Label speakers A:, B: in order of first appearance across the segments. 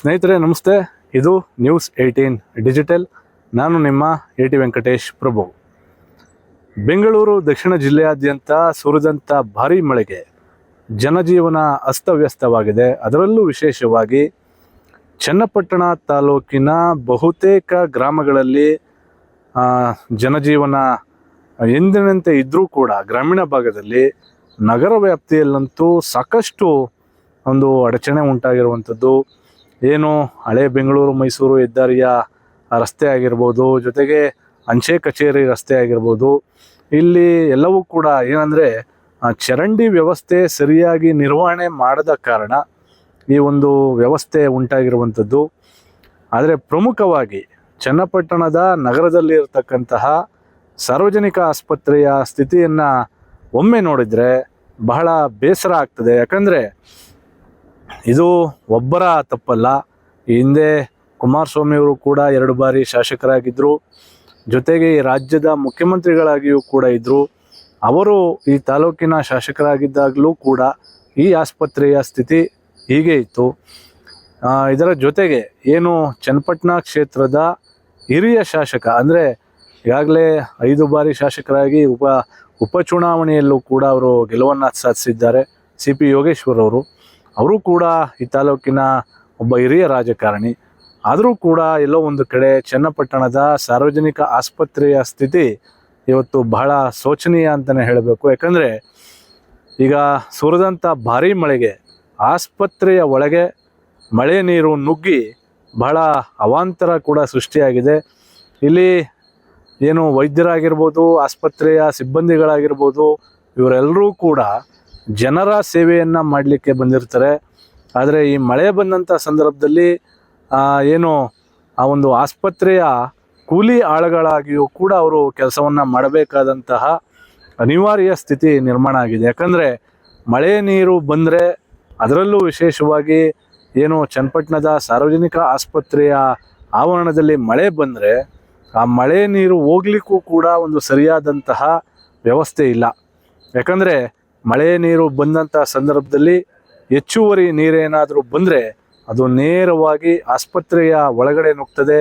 A: ಸ್ನೇಹಿತರೆ ನಮಸ್ತೆ. ಇದು ನ್ಯೂಸ್ 18 ಡಿಜಿಟಲ್. ನಾನು ನಿಮ್ಮ AT ವೆಂಕಟೇಶ್ ಪ್ರಭು. ಬೆಂಗಳೂರು ದಕ್ಷಿಣ ಜಿಲ್ಲೆಯಾದ್ಯಂತ ಸುರಿದಂಥ ಭಾರೀ ಮಳೆಗೆ ಜನಜೀವನ ಅಸ್ತವ್ಯಸ್ತವಾಗಿದೆ. ಅದರಲ್ಲೂ ವಿಶೇಷವಾಗಿ ಚನ್ನಪಟ್ಟಣ ತಾಲೂಕಿನ ಬಹುತೇಕ ಗ್ರಾಮಗಳಲ್ಲಿ ಜನಜೀವನ ಎಂದಿನಂತೆ ಇದ್ದರೂ ಕೂಡ ಗ್ರಾಮೀಣ ಭಾಗದಲ್ಲಿ ನಗರ ವ್ಯಾಪ್ತಿಯಲ್ಲಂತೂ ಸಾಕಷ್ಟು ಒಂದು ಅಡಚಣೆ ಉಂಟಾಗಿರುವಂಥದ್ದು. ಏನು ಹಳೆ ಬೆಂಗಳೂರು ಮೈಸೂರು ಹೆದ್ದಾರಿಯ ರಸ್ತೆ ಆಗಿರ್ಬೋದು, ಜೊತೆಗೆ ಅಂಚೆ ಕಚೇರಿ ರಸ್ತೆ ಆಗಿರ್ಬೋದು, ಇಲ್ಲಿ ಎಲ್ಲವೂ ಕೂಡ ಏನಂದರೆ ಚರಂಡಿ ವ್ಯವಸ್ಥೆ ಸರಿಯಾಗಿ ನಿರ್ವಹಣೆ ಮಾಡದ ಕಾರಣ ಈ ಒಂದು ವ್ಯವಸ್ಥೆ ಉಂಟಾಗಿರುವಂಥದ್ದು. ಆದರೆ ಪ್ರಮುಖವಾಗಿ ಚನ್ನಪಟ್ಟಣದ ನಗರದಲ್ಲಿ ಇರತಕ್ಕಂತಹ ಸಾರ್ವಜನಿಕ ಆಸ್ಪತ್ರೆಯ ಸ್ಥಿತಿಯನ್ನು ಒಮ್ಮೆ ನೋಡಿದರೆ ಬಹಳ ಬೇಸರ ಆಗ್ತದೆ. ಯಾಕಂದರೆ ಇದು ಒಬ್ಬರ ತಪ್ಪಲ್ಲ. ಈ ಹಿಂದೆ ಕುಮಾರಸ್ವಾಮಿಯವರು ಕೂಡ 2 ಬಾರಿ ಶಾಸಕರಾಗಿದ್ದರು, ಜೊತೆಗೆ ಈ ರಾಜ್ಯದ ಮುಖ್ಯಮಂತ್ರಿಗಳಾಗಿಯೂ ಕೂಡ ಇದ್ದರು. ಅವರು ಈ ತಾಲೂಕಿನ ಶಾಸಕರಾಗಿದ್ದಾಗಲೂ ಕೂಡ ಈ ಆಸ್ಪತ್ರೆಯ ಸ್ಥಿತಿ ಹೀಗೆ ಇತ್ತು. ಇದರ ಜೊತೆಗೆ ಏನು ಚನ್ನಪಟ್ಟಣ ಕ್ಷೇತ್ರದ ಹಿರಿಯ ಶಾಸಕ ಅಂದರೆ ಈಗಾಗಲೇ 5 ಬಾರಿ ಶಾಸಕರಾಗಿ ಉಪಚುನಾವಣೆಯಲ್ಲೂ ಕೂಡ ಅವರು ಗೆಲುವನ್ನು ಸಾಧಿಸಿದ್ದಾರೆ. CP ಯೋಗೇಶ್ವರ್ ಅವರು ಕೂಡ ಈ ತಾಲೂಕಿನ ಒಬ್ಬ ಹಿರಿಯ ರಾಜಕಾರಣಿ. ಆದರೂ ಕೂಡ ಎಲ್ಲೋ ಒಂದು ಕಡೆ ಚನ್ನಪಟ್ಟಣದ ಸಾರ್ವಜನಿಕ ಆಸ್ಪತ್ರೆಯ ಸ್ಥಿತಿ ಇವತ್ತು ಬಹಳ ಶೋಚನೀಯ ಅಂತಲೇ ಹೇಳಬೇಕು. ಯಾಕಂದರೆ ಈಗ ಸುರಿದಂಥ ಭಾರೀ ಮಳೆಗೆ ಆಸ್ಪತ್ರೆಯ ಒಳಗೆ ಮಳೆ ನೀರು ನುಗ್ಗಿ ಬಹಳ ಅವಾಂತರ ಕೂಡ ಸೃಷ್ಟಿಯಾಗಿದೆ. ಇಲ್ಲಿ ಏನು ವೈದ್ಯರಾಗಿರ್ಬೋದು, ಆಸ್ಪತ್ರೆಯ ಸಿಬ್ಬಂದಿಗಳಾಗಿರ್ಬೋದು, ಇವರೆಲ್ಲರೂ ಕೂಡ ಜನರ ಸೇವೆಯನ್ನು ಮಾಡಲಿಕ್ಕೆ ಬಂದಿರ್ತಾರೆ. ಆದರೆ ಈ ಮಳೆ ಬಂದಂಥ ಸಂದರ್ಭದಲ್ಲಿ ಏನು ಆ ಒಂದು ಆಸ್ಪತ್ರೆಯ ಕೂಲಿ ಆಳುಗಳಾಗಿಯೂ ಕೂಡ ಅವರು ಕೆಲಸವನ್ನು ಮಾಡಬೇಕಾದಂತಹ ಅನಿವಾರ್ಯ ಸ್ಥಿತಿ ನಿರ್ಮಾಣ ಆಗಿದೆ. ಯಾಕಂದರೆ ಮಳೆ ನೀರು ಬಂದರೆ, ಅದರಲ್ಲೂ ವಿಶೇಷವಾಗಿ ಏನು ಚನ್ನಪಟ್ಟಣದ ಸಾರ್ವಜನಿಕ ಆಸ್ಪತ್ರೆಯ ಆವರಣದಲ್ಲಿ ಮಳೆ ಬಂದರೆ ಆ ಮಳೆ ನೀರು ಹೋಗ್ಲಿಕ್ಕೂ ಕೂಡ ಒಂದು ಸರಿಯಾದಂತಹ ವ್ಯವಸ್ಥೆ ಇಲ್ಲ. ಯಾಕಂದರೆ ಮಳೆ ನೀರು ಬಂದಂಥ ಸಂದರ್ಭದಲ್ಲಿ ಹೆಚ್ಚುವರಿ ನೀರೇನಾದರೂ ಬಂದರೆ ಅದು ನೇರವಾಗಿ ಆಸ್ಪತ್ರೆಯ ಒಳಗಡೆ ನುಗ್ತದೆ.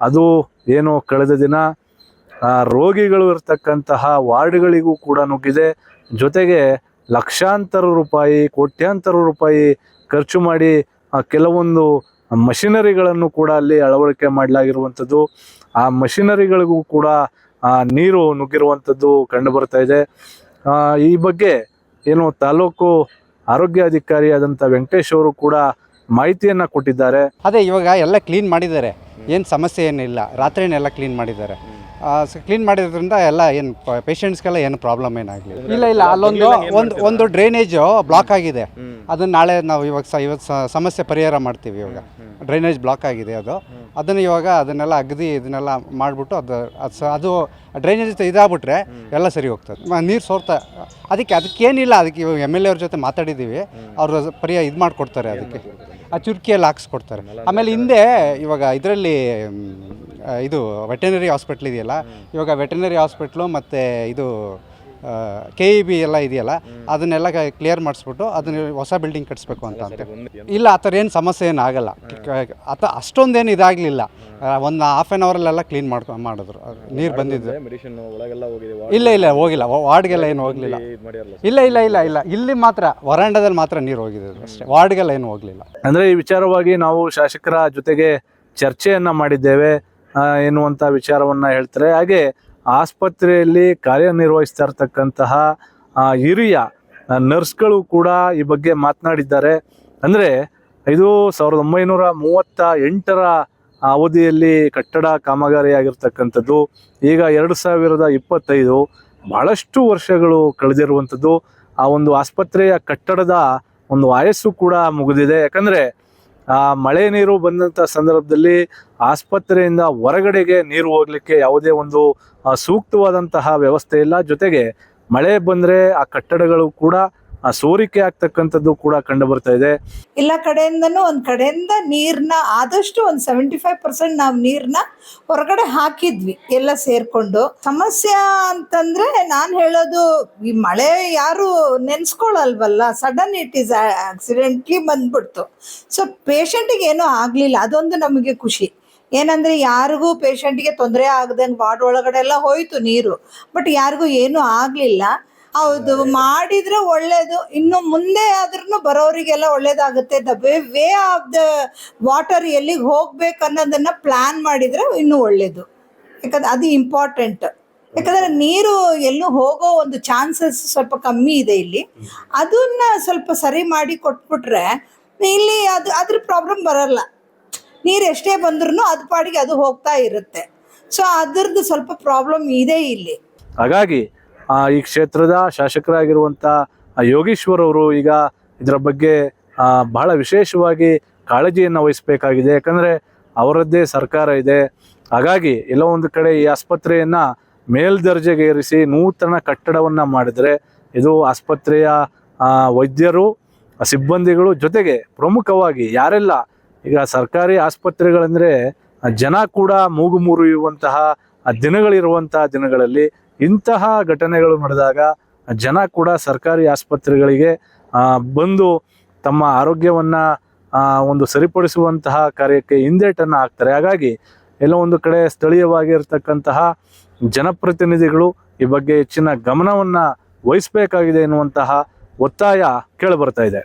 A: ಅದು ಏನು ಕಳೆದ ದಿನ ರೋಗಿಗಳು ಇರ್ತಕ್ಕಂತಹ ವಾರ್ಡ್ಗಳಿಗೂ ಕೂಡ ನುಗ್ಗಿದೆ. ಜೊತೆಗೆ ಲಕ್ಷಾಂತರ ರೂಪಾಯಿ, ಕೋಟ್ಯಾಂತರ ರೂಪಾಯಿ ಖರ್ಚು ಮಾಡಿ ಕೆಲವೊಂದು ಮಷಿನರಿಗಳನ್ನು ಕೂಡ ಅಲ್ಲಿ ಅಳವಡಿಕೆ ಮಾಡಲಾಗಿರುವಂಥದ್ದು. ಆ ಮಷಿನರಿಗಳಿಗೂ ಕೂಡ ನೀರು ನುಗ್ಗಿರುವಂಥದ್ದು ಕಂಡು ಬರ್ತಾ ಇದೆ. ಈ ಬಗ್ಗೆ ಏನು ತಾಲೂಕು ಆರೋಗ್ಯಾಧಿಕಾರಿಯಾದಂಥ ವೆಂಕಟೇಶ್ ಅವರು ಕೂಡ ಮಾಹಿತಿಯನ್ನು ಕೊಟ್ಟಿದ್ದಾರೆ.
B: ಅದೇ ಇವಾಗ ಎಲ್ಲ ಕ್ಲೀನ್ ಮಾಡಿದ್ದಾರೆ, ಏನು ಸಮಸ್ಯೆ ಏನಿಲ್ಲ. ರಾತ್ರಿನೆಲ್ಲ ಕ್ಲೀನ್ ಮಾಡಿದ್ದಾರೆ. ಕ್ಲೀನ್ ಮಾಡಿದ್ರಿಂದ ಎಲ್ಲ ಏನು ಪೇಷಂಟ್ಸ್ಗೆಲ್ಲ ಏನು ಪ್ರಾಬ್ಲಮ್ ಏನಾಗಲಿಲ್ಲ. ಇಲ್ಲ ಒಂದು ಡ್ರೈನೇಜು ಬ್ಲಾಕ್ ಆಗಿದೆ. ಅದನ್ನು ನಾಳೆ ನಾವು ಇವತ್ತು ಸಮಸ್ಯೆ ಪರಿಹಾರ ಮಾಡ್ತೀವಿ. ಇವಾಗ ಡ್ರೈನೇಜ್ ಬ್ಲಾಕ್ ಆಗಿದೆ, ಅದನ್ನು ಇವಾಗ ಅದನ್ನೆಲ್ಲ ಅಗದಿ ಇದನ್ನೆಲ್ಲ ಮಾಡಿಬಿಟ್ಟು ಅದು ಡ್ರೈನೇಜ್ ಇದಾಗ್ಬಿಟ್ರೆ ಎಲ್ಲ ಸರಿ ಹೋಗ್ತದೆ. ನೀರು ಸೋರ್ತಾ ಅದಕ್ಕೇನಿಲ್ಲ. ಅದಕ್ಕೆ ಇವಾಗ MLA ಅವ್ರ ಜೊತೆ ಮಾತಾಡಿದ್ದೀವಿ. ಅವರು ಪರಿಹಾರ ಇದು ಮಾಡಿಕೊಡ್ತಾರೆ. ಅದಕ್ಕೆ ಆ ಚುರ್ಕಿಯಲ್ಲಿ ಹಾಕ್ಸ್ಕೊಡ್ತಾರೆ. ಆಮೇಲೆ ಹಿಂದೆ ಇವಾಗ ಇದರಲ್ಲಿ ಇದು ವೆಟರ್ನರಿ ಹಾಸ್ಪಿಟ್ಲ್ ಇದೆಯಲ್ಲ, ಇವಾಗ ವೆಟರ್ನರಿ ಹಾಸ್ಪಿಟ್ಲು ಮತ್ತು ಇದು KEB ಎಲ್ಲ ಇದೆಯಲ್ಲ, ಅದನ್ನೆಲ್ಲ ಕ್ಲಿಯರ್ ಮಾಡಿಸ್ಬಿಟ್ಟು ಅದನ್ನ ಹೊಸ ಬಿಲ್ಡಿಂಗ್ ಕಟ್ಟಿಸ್ಬೇಕು ಅಂತ. ಇಲ್ಲ, ಆ ಥರ ಏನು ಸಮಸ್ಯೆ ಏನು ಆಗಲ್ಲ. ಅಷ್ಟೊಂದೇನು ಇದಾಗಲಿಲ್ಲ. ಒಂದು ಹಾಫ್ ಆನ್ ಅವರಲ್ಲೆಲ್ಲ ಕ್ಲೀನ್ ಮಾಡಿದ್ರು. ನೀರು ಬಂದಿದ್ದು ಇಲ್ಲ ಹೋಗಿಲ್ಲ. ವಾರ್ಡ್ಗೆಲ್ಲ ಏನು ಹೋಗಲಿಲ್ಲ. ಇಲ್ಲ ಇಲ್ಲಿ ಮಾತ್ರ ವರಾಂಡದಲ್ಲಿ ಮಾತ್ರ ನೀರು ಹೋಗಿದೆ ಅಷ್ಟೇ. ವಾರ್ಡ್ಗೆಲ್ಲ ಏನು ಹೋಗಲಿಲ್ಲ.
A: ಅಂದರೆ ಈ ವಿಚಾರವಾಗಿ ನಾವು ಶಾಸಕರ ಜೊತೆಗೆ ಚರ್ಚೆಯನ್ನು ಮಾಡಿದ್ದೇವೆ ಎನ್ನುವಂಥ ವಿಚಾರವನ್ನು ಹೇಳ್ತಾರೆ. ಹಾಗೆ ಆಸ್ಪತ್ರೆಯಲ್ಲಿ ಕಾರ್ಯನಿರ್ವಹಿಸ್ತಾ ಇರ್ತಕ್ಕಂತಹ ಹಿರಿಯ ನರ್ಸ್ಗಳು ಕೂಡ ಈ ಬಗ್ಗೆ ಮಾತನಾಡಿದ್ದಾರೆ. ಅಂದರೆ ಇದು 1938ರ ಅವಧಿಯಲ್ಲಿ ಕಟ್ಟಡ ಕಾಮಗಾರಿಯಾಗಿರ್ತಕ್ಕಂಥದ್ದು. ಈಗ 2025 ಭಾಳಷ್ಟು ವರ್ಷಗಳು ಕಳೆದಿರುವಂಥದ್ದು. ಆ ಒಂದು ಆಸ್ಪತ್ರೆಯ ಕಟ್ಟಡದ ಒಂದು ಆಯಸ್ಸು ಕೂಡ ಮುಗಿದಿದೆ. ಯಾಕಂದರೆ ಮಳೆ ನೀರು ಬಂದಂಥ ಸಂದರ್ಭದಲ್ಲಿ ಆಸ್ಪತ್ರೆಯಿಂದ ಹೊರಗಡೆಗೆ ನೀರು ಹೋಗಲಿಕ್ಕೆ ಯಾವುದೇ ಒಂದು ಸೂಕ್ತವಾದಂತಹ ವ್ಯವಸ್ಥೆ ಇಲ್ಲ. ಜೊತೆಗೆ ಮಳೆ ಬಂದರೆ ಆ ಕಟ್ಟಡಗಳು ಕೂಡ ಸೋರಿಕೆ ಆಗ್ತಕ್ಕಂಥದ್ದು ಕೂಡ ಕಂಡು ಬರ್ತಾ ಇದೆ.
C: ಎಲ್ಲ ಕಡೆಯಿಂದನೂ ಒಂದು ಕಡೆಯಿಂದ ನೀರನ್ನ ಆದಷ್ಟು ಒಂದು 75% ನಾವು ನೀರನ್ನ ಹೊರಗಡೆ ಹಾಕಿದ್ವಿ ಎಲ್ಲ ಸೇರ್ಕೊಂಡು. ಸಮಸ್ಯೆ ಅಂತಂದ್ರೆ ನಾನು ಹೇಳೋದು, ಈ ಮಳೆ ಯಾರು ನೆನ್ಸ್ಕೊಳಲ್ವಲ್ಲ, ಸಡನ್ ಇಟ್ ಈಸ್ ಆಕ್ಸಿಡೆಂಟ್ಲಿ ಬಂದ್ಬಿಡ್ತು. ಸೊ ಪೇಷಂಟಿಗೆ ಏನೂ ಆಗಲಿಲ್ಲ, ಅದೊಂದು ನಮಗೆ ಖುಷಿ. ಏನಂದರೆ ಯಾರಿಗೂ ಪೇಷಂಟಿಗೆ ತೊಂದರೆ ಆಗದಂಗೆ ವಾರ್ಡ್ ಒಳಗಡೆ ಎಲ್ಲ ಹೋಯಿತು ನೀರು, ಬಟ್ ಯಾರಿಗೂ ಏನೂ ಆಗಲಿಲ್ಲ. ಹೌದು, ಮಾಡಿದರೆ ಒಳ್ಳೆಯದು. ಇನ್ನು ಮುಂದೆ ಆದ್ರೂ ಬರೋರಿಗೆಲ್ಲ ಒಳ್ಳೇದಾಗುತ್ತೆ. The way of the water ಎಲ್ಲಿಗೆ ಹೋಗ್ಬೇಕು ಅನ್ನೋದನ್ನು ಪ್ಲ್ಯಾನ್ ಮಾಡಿದರೆ ಇನ್ನೂ ಒಳ್ಳೆಯದು. ಯಾಕಂದರೆ ಅದು ಇಂಪಾರ್ಟೆಂಟ್. ಯಾಕಂದರೆ ನೀರು ಎಲ್ಲೂ ಹೋಗೋ ಒಂದು ಚಾನ್ಸಸ್ ಸ್ವಲ್ಪ ಕಮ್ಮಿ ಇದೆ ಇಲ್ಲಿ. ಅದನ್ನು ಸ್ವಲ್ಪ ಸರಿ ಮಾಡಿ ಕೊಟ್ಬಿಟ್ರೆ ಇಲ್ಲಿ ಅದ್ರ ಪ್ರಾಬ್ಲಮ್ ಬರಲ್ಲ. ನೀರು ಎಷ್ಟೇ ಬಂದ್ರೂ ಅದು ಪಾಡಿಗೆ ಅದು ಹೋಗ್ತಾ ಇರುತ್ತೆ. ಸೊ ಅದ್ರದ್ದು ಸ್ವಲ್ಪ ಪ್ರಾಬ್ಲಮ್ ಇದೆ ಇಲ್ಲಿ.
A: ಹಾಗಾಗಿ ಈ ಕ್ಷೇತ್ರದ ಶಾಸಕರಾಗಿರುವಂಥ ಯೋಗೀಶ್ವರ್ ಅವರು ಈಗ ಇದರ ಬಗ್ಗೆ ಬಹಳ ವಿಶೇಷವಾಗಿ ಕಾಳಜಿಯನ್ನು ವಹಿಸಬೇಕಾಗಿದೆ. ಯಾಕಂದರೆ ಅವರದ್ದೇ ಸರ್ಕಾರ ಇದೆ. ಹಾಗಾಗಿ ಎಲ್ಲೋ ಒಂದು ಕಡೆ ಈ ಆಸ್ಪತ್ರೆಯನ್ನು ಮೇಲ್ದರ್ಜೆಗೆ ಏರಿಸಿ ನೂತನ ಕಟ್ಟಡವನ್ನು ಮಾಡಿದರೆ ಇದು ಆಸ್ಪತ್ರೆಯ ವೈದ್ಯರು, ಸಿಬ್ಬಂದಿಗಳು, ಜೊತೆಗೆ ಪ್ರಮುಖವಾಗಿ ಯಾರೆಲ್ಲ ಈಗ ಸರ್ಕಾರಿ ಆಸ್ಪತ್ರೆಗಳಂದರೆ ಜನ ಕೂಡ ಮೂಗು ಮುರಿಯುವಂತಹ ದಿನಗಳಿರುವಂತಹ ದಿನಗಳಲ್ಲಿ ಇಂತಹ ಘಟನೆಗಳು ನಡೆದಾಗ ಜನ ಕೂಡ ಸರ್ಕಾರಿ ಆಸ್ಪತ್ರೆಗಳಿಗೆ ಬಂದು ತಮ್ಮ ಆರೋಗ್ಯವನ್ನು ಒಂದು ಸರಿಪಡಿಸುವಂತಹ ಕಾರ್ಯಕ್ಕೆ ಹಿಂದೇಟನ್ನು ಹಾಕ್ತಾರೆ. ಹಾಗಾಗಿ ಎಲ್ಲೋ ಒಂದು ಕಡೆ ಸ್ಥಳೀಯವಾಗಿರ್ತಕ್ಕಂತಹ ಜನಪ್ರತಿನಿಧಿಗಳು ಈ ಬಗ್ಗೆ ಹೆಚ್ಚಿನ ಗಮನವನ್ನು ವಹಿಸಬೇಕಾಗಿದೆ ಎನ್ನುವಂತಹ ಒತ್ತಾಯ ಕೇಳಿಬರ್ತಾ ಇದೆ.